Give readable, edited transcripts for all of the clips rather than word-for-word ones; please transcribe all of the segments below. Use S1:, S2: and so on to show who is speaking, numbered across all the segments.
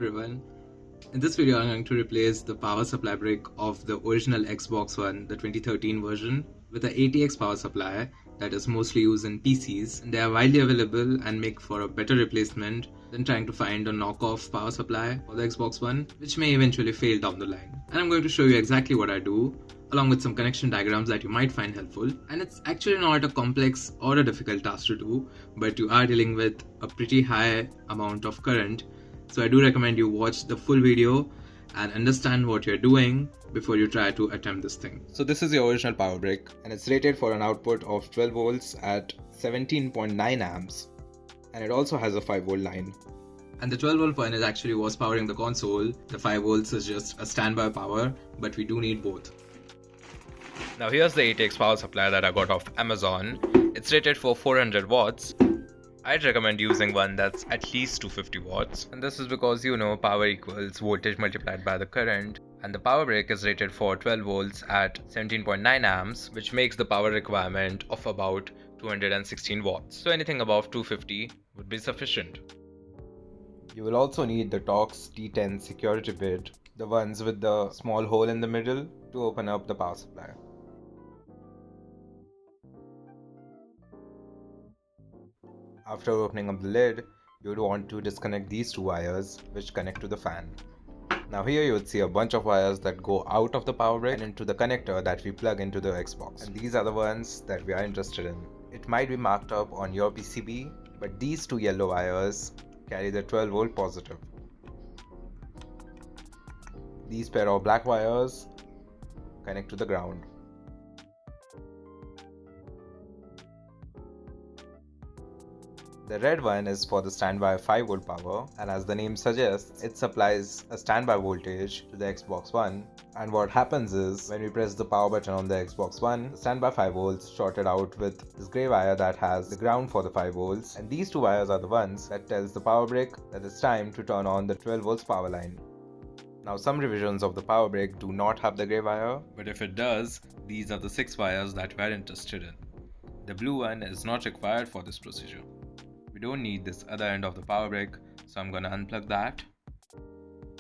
S1: Everyone. In this video, I'm going to replace the power supply brick of the original Xbox One, the 2013 version, with the ATX power supply that is mostly used in PCs. They are widely available and make for a better replacement than trying to find a knockoff power supply for the Xbox One, which may eventually fail down the line. And I'm going to show you exactly what I do, along with some connection diagrams that you might find helpful. And it's actually not a complex or a difficult task to do, but you are dealing with a pretty high amount of current. So I do recommend you watch the full video and understand what you're doing before you try to attempt this thing. So this is the original power brick, and it's rated for an output of 12 volts at 17.9 amps, and it also has a 5 volt line. And the 12 volt one is actually was powering the console. The 5 volts is just a standby power, but we do need both.
S2: Now here's the ATX power supply that I got off Amazon. It's rated for 400 watts. I'd recommend using one that's at least 250 watts. And this is because power equals voltage multiplied by the current. And the power brick is rated for 12 volts at 17.9 amps, which makes the power requirement of about 216 watts. So anything above 250 would be sufficient.
S3: You will also need the Torx T10 security bit, the ones with the small hole in the middle, to open up the power supply. After opening up the lid, you would want to disconnect these two wires which connect to the fan. Now here you would see a bunch of wires that go out of the power brick and into the connector that we plug into the Xbox. And these are the ones that we are interested in. It might be marked up on your PCB, but these two yellow wires carry the 12 volt positive. These pair of black wires connect to the ground. The red one is for the standby 5 volt power, and as the name suggests, it supplies a standby voltage to the Xbox One. And what happens is, when we press the power button on the Xbox One, the standby 5 volts shorted out with this grey wire that has the ground for the 5 volts, and these two wires are the ones that tells the power brick that it's time to turn on the 12 volts power line. Now some revisions of the power brick do not have the grey wire,
S2: But if it does, these are the 6 wires that we are interested in. The blue one is not required for this procedure. We don't need this other end of the power brick, so I'm gonna unplug that.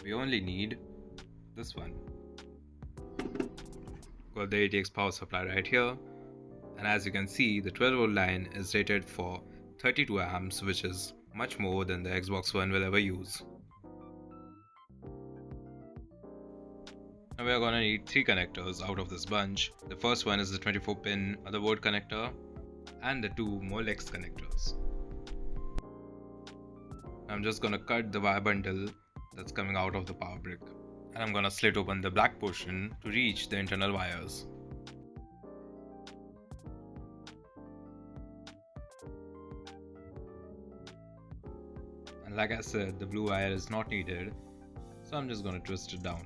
S2: We only need this one. Got the ATX power supply right here, and as you can see, the 12 volt line is rated for 32 amps, which is much more than the Xbox One will ever use. Now we are gonna need 3 connectors out of this bunch. The first one is the 24 pin motherboard connector and the 2 Molex connectors. I'm just gonna cut the wire bundle that's coming out of the power brick, and I'm gonna slit open the black portion to reach the internal wires. And like I said, the blue wire is not needed, so I'm just gonna twist it down.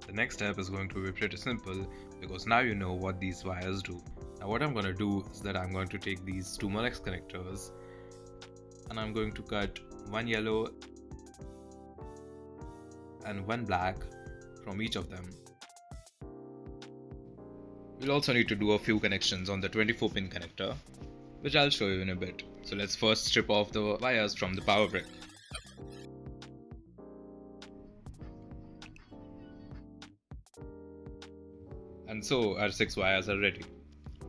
S2: The next step is going to be pretty simple, because now you know what these wires do. Now what I'm gonna do is that I'm going to take these 2 Molex connectors and I'm going to cut one yellow and one black from each of them. We'll also need to do a few connections on the 24 pin connector, which I'll show you in a bit. So let's first strip off the wires from the power brick. And so our 6 wires are ready.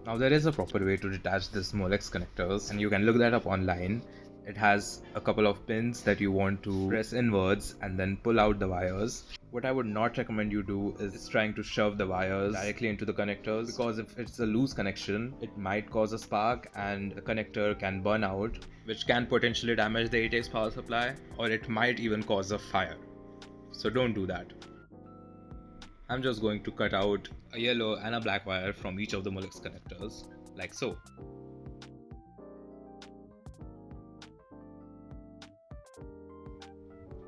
S2: Now there is a proper way to detach this Molex connectors, and you can look that up online. It has a couple of pins that you want to press inwards and then pull out the wires. What I would not recommend you do is trying to shove the wires directly into the connectors, because if it's a loose connection, it might cause a spark and the connector can burn out, which can potentially damage the ATX power supply, or it might even cause a fire. So don't do that. I'm just going to cut out a yellow and a black wire from each of the Molex connectors, like so.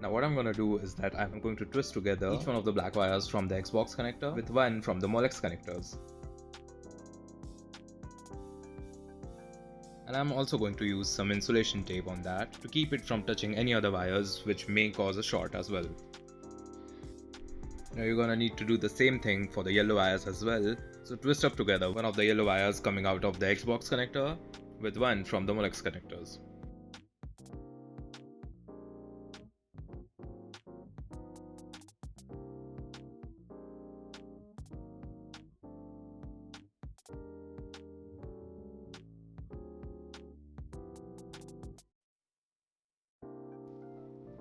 S2: Now what I'm going to do is that I'm going to twist together each one of the black wires from the Xbox connector with one from the Molex connectors. And I'm also going to use some insulation tape on that to keep it from touching any other wires, which may cause a short as well. Now you're gonna need to do the same thing for the yellow wires as well. So twist up together one of the yellow wires coming out of the Xbox connector with one from the Molex connectors.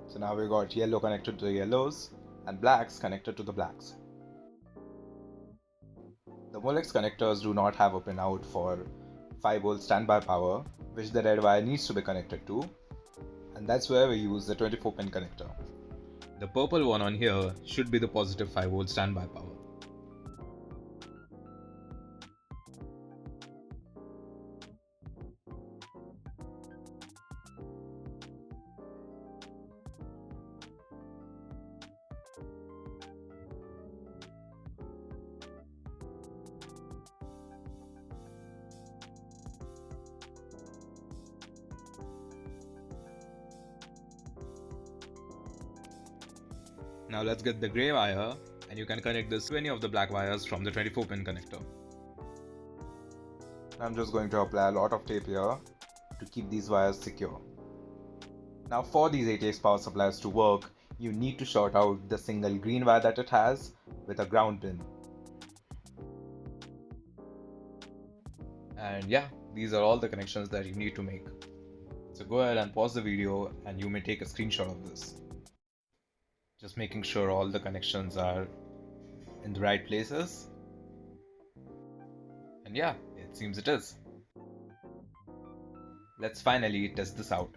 S3: So now we got yellow connected to the yellows and blacks connected to the blacks. The Molex connectors do not have a pinout for 5V standby power, which the red wire needs to be connected to, and that's where we use the 24-pin connector.
S2: The purple one on here should be the positive 5V standby power. Now let's get the grey wire, and you can connect this to any of the black wires from the 24-pin connector.
S3: I'm just going to apply a lot of tape here to keep these wires secure. Now for these ATX power supplies to work, you need to short out the single green wire that it has with a ground pin.
S2: And yeah, these are all the connections that you need to make. So go ahead and pause the video and you may take a screenshot of this. Just making sure all the connections are in the right places. And yeah, it seems it is. Let's finally test this out.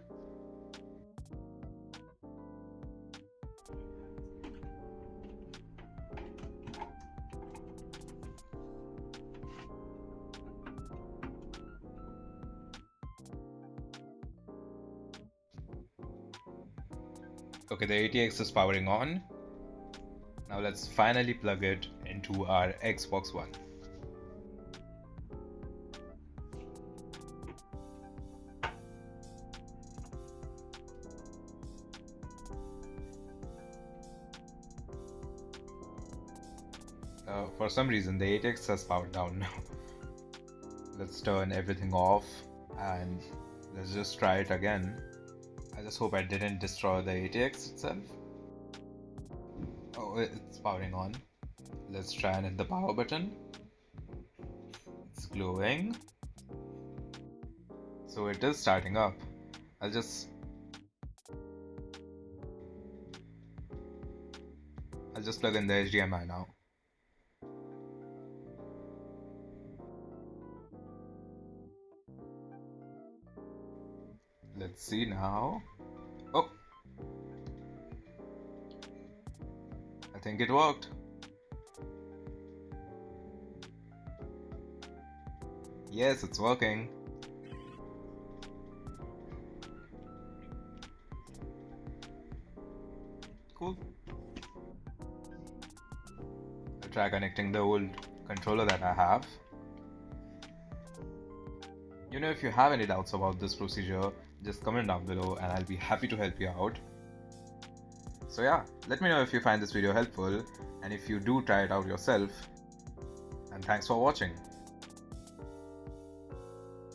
S2: Okay, the ATX is powering on. Now let's finally plug it into our Xbox One. For some reason the ATX has powered down now. Let's turn everything off and let's just try it again. I just hope I didn't destroy the ATX itself. Oh, it's powering on. Let's try and hit the power button. It's glowing. So it is starting up. I'll just plug in the HDMI now. Let's see now. Oh! I think it worked. Yes, it's working. Cool. I'll try connecting the old controller that I have. You know, if you have any doubts about this procedure, just comment down below and I'll be happy to help you out. So yeah, let me know if you find this video helpful and if you do try it out yourself. And thanks for watching.